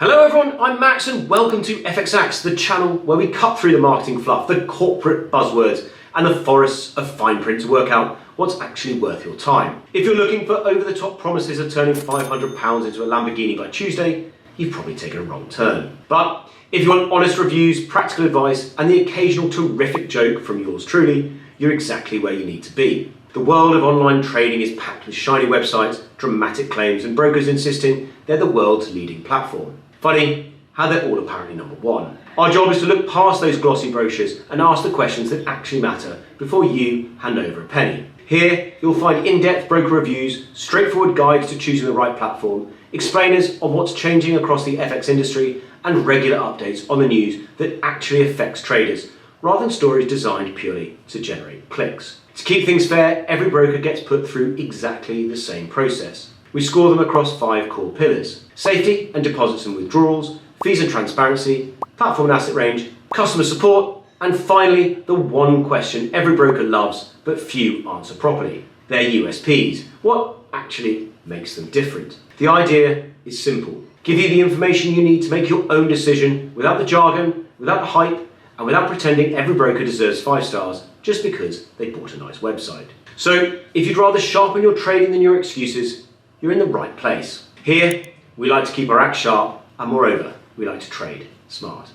Hello everyone, I'm Max and welcome to FXX, the channel where we cut through the marketing fluff, the corporate buzzwords and the forests of fine print to work out what's actually worth your time. If you're looking for over-the-top promises of turning £500 into a Lamborghini by Tuesday, you've probably taken a wrong turn. But if you want honest reviews, practical advice and the occasional terrific joke from yours truly, you're exactly where you need to be. The world of online trading is packed with shiny websites, dramatic claims and brokers insisting they're the world's leading platform. Funny how they're all apparently number one. Our job is to look past those glossy brochures and ask the questions that actually matter before you hand over a penny. Here you'll find in-depth broker reviews, straightforward guides to choosing the right platform, explainers on what's changing across the FX industry and regular updates on the news that actually affects traders, rather than stories designed purely to generate clicks. To keep things fair, every broker gets put through exactly the same process. We score them across 5 core pillars: safety and deposits and withdrawals, fees and transparency, platform and asset range, customer support, and finally, the one question every broker loves but few answer properly: their USPs. What actually makes them different? The idea is simple: give you the information you need to make your own decision without the jargon, without the hype, and without pretending every broker deserves 5 stars just because they bought a nice website. So, if you'd rather sharpen your trading than your excuses, you're in the right place. Here, we like to keep our act sharp, and moreover, we like to trade smart.